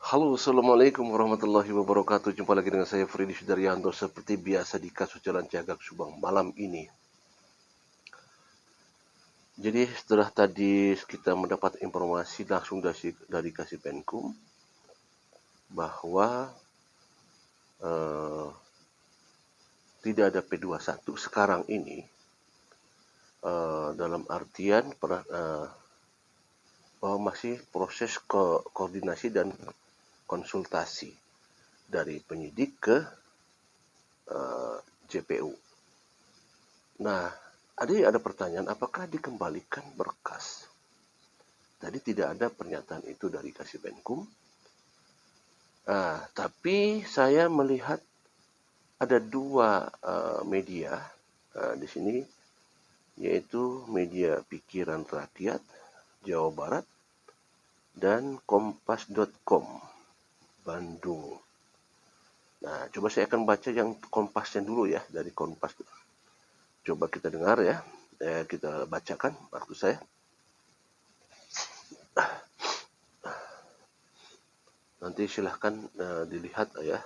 Halo, Assalamualaikum warahmatullahi wabarakatuh. Jumpa lagi dengan saya Freddy Sudaryanto seperti biasa di kasus Jalan Cagak Subang malam ini. Jadi setelah tadi kita mendapat informasi langsung dari Kasipenkum bahwa eh, tidak ada P21 sekarang ini, dalam artian bahwa masih proses koordinasi dan konsultasi dari penyidik ke JPU. Nah, ada pertanyaan, apakah dikembalikan berkas? Tadi tidak ada pernyataan itu dari Kasipenkum. Tapi saya melihat ada dua media di sini, yaitu media Pikiran Rakyat Jawa Barat dan Kompas.com Bandung. Nah, coba saya akan baca yang Kompasnya dulu ya, dari Kompas. Coba kita dengar ya, kita bacakan waktu saya. Nanti silahkan dilihat ya.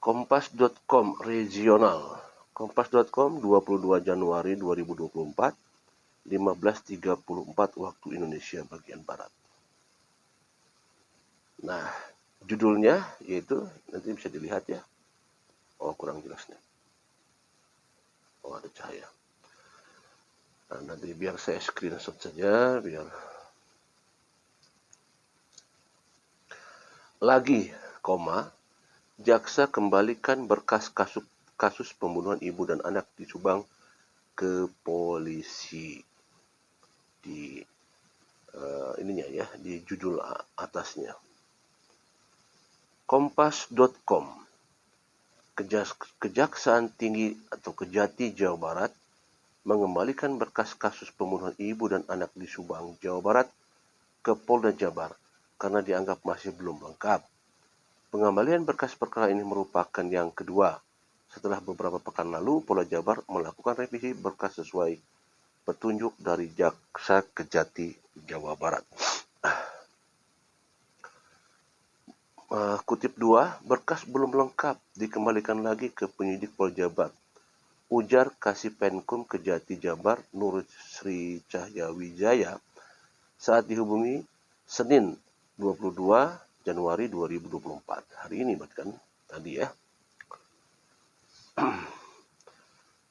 Kompas.com regional. Kompas.com 22 Januari 2024, 15.34 waktu Indonesia bagian Barat. Nah, judulnya yaitu, nanti bisa dilihat ya. Oh, kurang jelasnya. Oh, ada cahaya. Nah, nanti biar saya screenshot saja, biar lagi, jaksa kembalikan berkas kasus pembunuhan ibu dan anak di Subang ke polisi. Di ininya ya, di judul atasnya. Kompas.com, Kejaksaan Tinggi atau Kejati Jawa Barat mengembalikan berkas kasus pembunuhan ibu dan anak di Subang, Jawa Barat ke Polda Jabar karena dianggap masih belum lengkap. Pengembalian berkas perkara ini merupakan yang kedua setelah beberapa pekan lalu Polda Jabar melakukan revisi berkas sesuai petunjuk dari Jaksa Kejati Jawa Barat. Kutip 2, berkas belum lengkap, dikembalikan lagi ke penyidik Polda Jabar. Ujar Kasipenkum Kejati Jabar Nur Sri Cahyawijaya saat dihubungi Senin 22 Januari 2024. Hari ini bahkan tadi ya.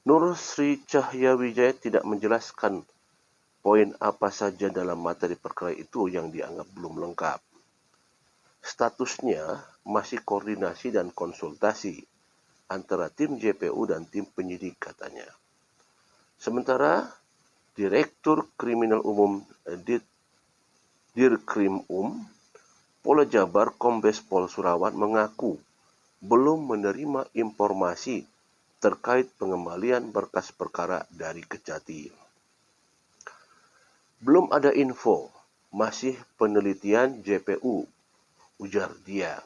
Nur Sri Cahyawijaya tidak menjelaskan poin apa saja dalam materi perkara itu yang dianggap belum lengkap. Statusnya masih koordinasi dan konsultasi antara tim JPU dan tim penyidik katanya. Sementara Direktur Kriminal Umum Dirkrimum Polda Jabar Kombes Pol Surawan mengaku belum menerima informasi terkait pengembalian berkas perkara dari Kejati. Belum ada info, masih penelitian JPU, ujar dia.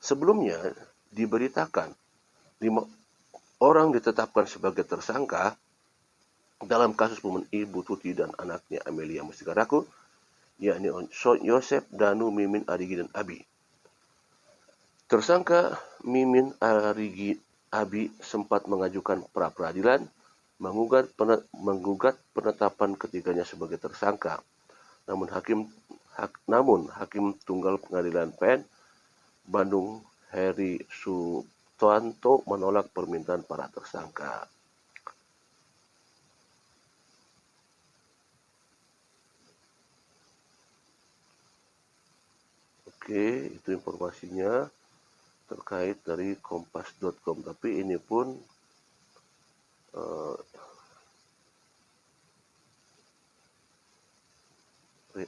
Sebelumnya diberitakan 5 orang ditetapkan sebagai tersangka dalam kasus pembunuhan Ibu Tuti dan anaknya Amelia Mustigaraku, yakni Yosep, Danu, Mimin, Arigi, dan Abi. Tersangka Mimin, Arigi, Abi sempat mengajukan pra-peradilan menggugat penetapan ketiganya sebagai tersangka. Namun Hakim Tunggal Pengadilan PN Bandung Heri Sutanto menolak permintaan para tersangka. Oke, itu informasinya terkait dari kompas.com. Tapi ini pun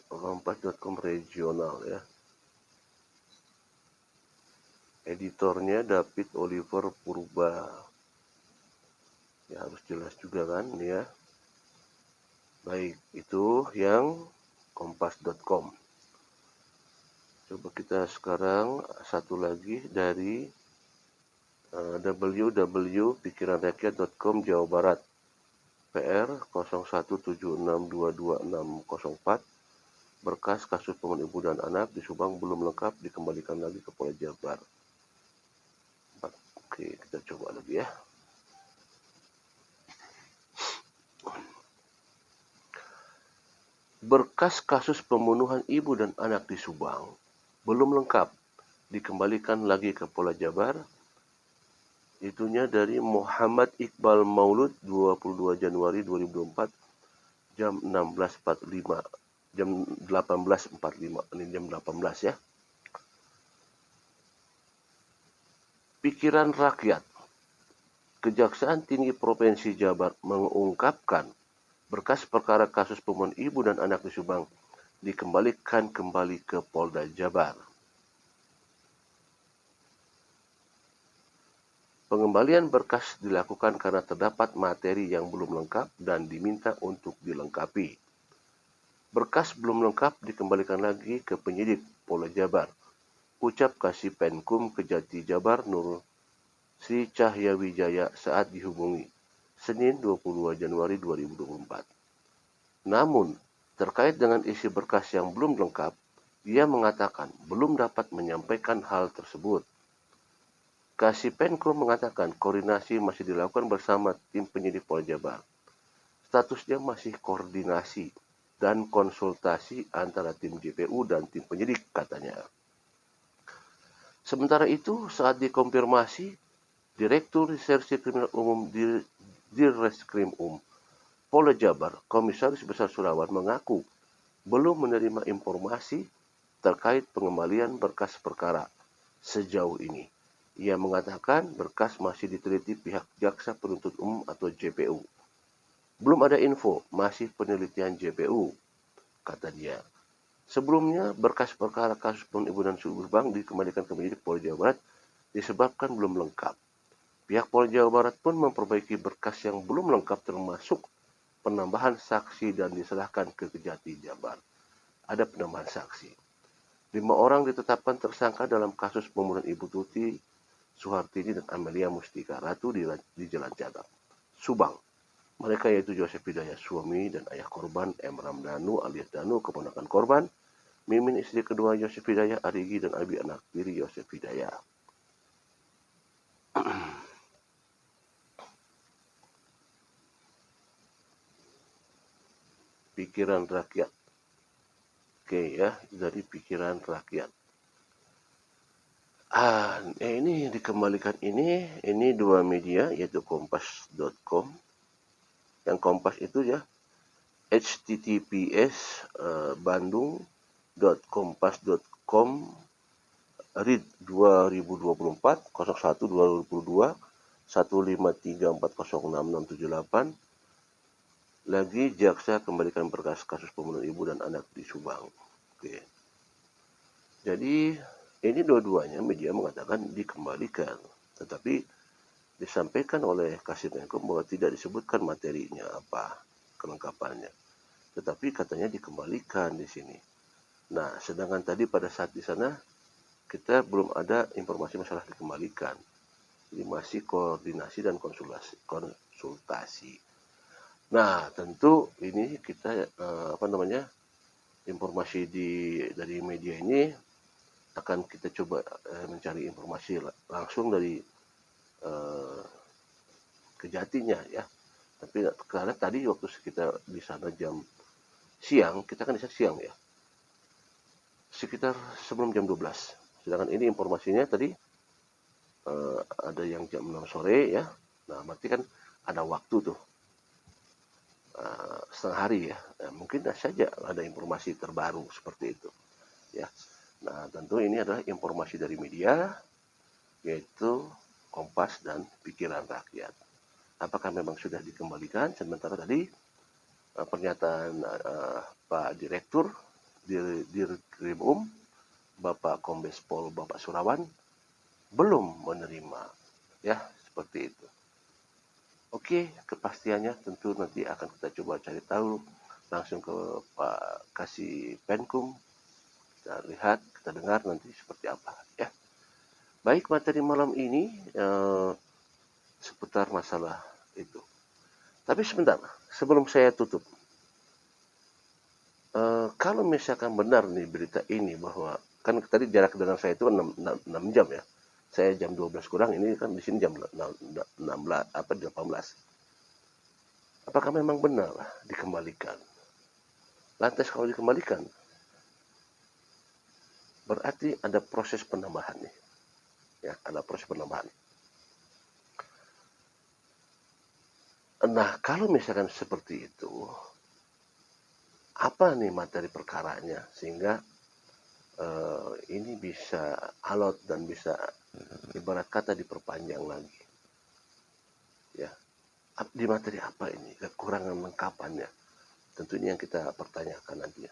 kompas.com regional ya. Editornya David Oliver Purba. Ya harus jelas juga kan ya. Baik, itu yang kompas.com. Coba kita sekarang satu lagi dari www.pikiranrakyat.com Jawa Barat. PR 0176222604 berkas kasus pembunuhan ibu dan anak di Subang belum lengkap, dikembalikan lagi ke Polda Jabar. Oke, kita coba lagi ya. Berkas kasus pembunuhan ibu dan anak di Subang belum lengkap, dikembalikan lagi ke Polda Jabar. Itunya dari Muhammad Iqbal Maulud 22 Januari 2024 jam 16.45 jam 18.45 ini jam 18 ya. Pikiran rakyat. Kejaksaan Tinggi Provinsi Jabar mengungkapkan berkas perkara kasus pembunuhan ibu dan anak di Subang dikembalikan kembali ke Polda Jabar. Pengembalian berkas dilakukan karena terdapat materi yang belum lengkap dan diminta untuk dilengkapi. Berkas belum lengkap dikembalikan lagi ke penyidik Polda Jabar. Ucap Kasipenkum Kejati Jabar Nur Sri Cahyawijaya saat dihubungi Senin 22 Januari 2024. Namun, terkait dengan isi berkas yang belum lengkap, ia mengatakan belum dapat menyampaikan hal tersebut. Kasipenkum mengatakan koordinasi masih dilakukan bersama tim penyidik Polda Jabar. Statusnya masih koordinasi dan konsultasi antara tim JPU dan tim penyidik, katanya. Sementara itu, saat dikonfirmasi, Direktur Reserse Kriminal Umum Dirreskrim Polda Jabar, Komisaris Besar Surawan mengaku belum menerima informasi terkait pengembalian berkas perkara sejauh ini. Ia mengatakan berkas masih diteliti pihak Jaksa Penuntut Umum atau JPU. Belum ada info, masih penelitian JPU, kata dia. Sebelumnya, berkas perkara kasus pembunuhan ibu dan Subang dikembalikan ke penyidik Polda Jawa Barat disebabkan belum lengkap. Pihak Polda Jawa Barat pun memperbaiki berkas yang belum lengkap termasuk penambahan saksi dan diserahkan ke Kejati Jabar. Ada penambahan saksi. 5 orang ditetapkan tersangka dalam kasus pembunuhan Ibu Tuti Suhartini dan Amelia Mustika Ratu di Jalan Cadang, Subang. Mereka yaitu Joseph Hidayah, suami dan ayah korban, Emram Danu alias Danu, keponakan korban, Mimin istri kedua Joseph Hidayah, Arigi dan Abi anak tiri Joseph Hidayah. Pikiran rakyat. Oke ya, dari pikiran rakyat. Ini dikembalikan ini dua media yaitu kompas.com. Yang Kompas itu ya https bandung.kompas.com read 2024 01 2022 153406678. Lagi jaksa kembalikan berkas kasus pembunuhan ibu dan anak di Subang. Oke. Jadi ini dua-duanya media mengatakan dikembalikan, tetapi disampaikan oleh Kasipenkum bahwa tidak disebutkan materinya apa, kelengkapannya. Tetapi katanya dikembalikan di sini. Nah, sedangkan tadi pada saat di sana kita belum ada informasi masalah dikembalikan. Jadi masih koordinasi dan konsultasi. Nah, tentu ini kita informasi dari media ini akan kita coba mencari informasi langsung dari Kejatinya ya. Tapi karena tadi waktu kita di sana jam siang, kita kan di sana siang ya. Sekitar sebelum jam 12. Sedangkan ini informasinya tadi ada yang jam 6 sore ya. Nah, berarti kan ada waktu tuh. Setengah hari ya. Nah, mungkin saja ada informasi terbaru seperti itu. Ya. Nah, tentu ini adalah informasi dari media yaitu Kompas dan Pikiran Rakyat. Apakah memang sudah dikembalikan? Sementara tadi pernyataan Pak Direktur Dirkrim Bapak Kombes Pol Bapak Surawan belum menerima, ya seperti itu. Oke, kepastiannya tentu nanti akan kita coba cari tahu langsung ke Pak Kasipenkum. Kita lihat, kita dengar nanti seperti apa, ya. Baik, materi malam ini seputar masalah itu. Tapi sebentar, sebelum saya tutup, kalau misalkan benar nih berita ini bahwa kan tadi jarak dengan saya itu 6 jam ya. Saya jam 12 kurang, ini kan di sini jam 16 apa 18. Apakah memang benar dikembalikan? Lantas kalau dikembalikan, berarti ada proses penambahan nih. Ya, ada proses penambahan. Nah, kalau misalkan seperti itu, apa nih materi perkaranya sehingga ini bisa alot dan bisa ibarat kata diperpanjang lagi. Ya, di materi apa ini? Kekurangan lengkapannya. Tentunya yang kita pertanyakan nantinya.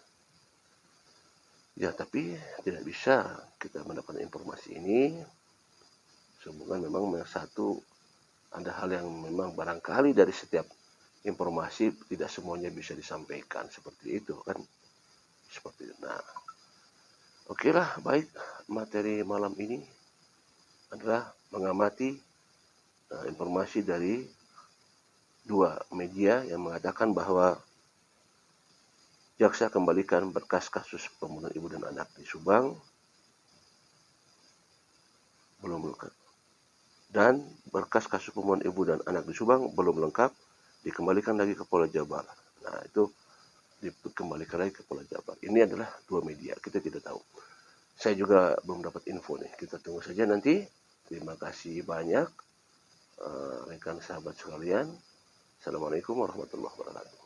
Ya, tapi tidak bisa kita mendapatkan informasi ini sehubungan memang satu ada hal yang memang barangkali dari setiap informasi tidak semuanya bisa disampaikan seperti itu kan, seperti itu. Nah, oke lah, baik, materi malam ini adalah mengamati informasi dari dua media yang mengatakan bahwa jaksa kembalikan berkas kasus pembunuhan ibu dan anak di Subang belum lengkap, dan berkas kasus pembunuhan ibu dan anak di Subang belum lengkap, dikembalikan lagi ke Polda Jabar. Nah, itu dikembalikan lagi ke Polda Jabar. Ini adalah dua media, kita tidak tahu. Saya juga belum dapat info nih, kita tunggu saja nanti. Terima kasih banyak rekan sahabat sekalian. Assalamualaikum warahmatullahi wabarakatuh.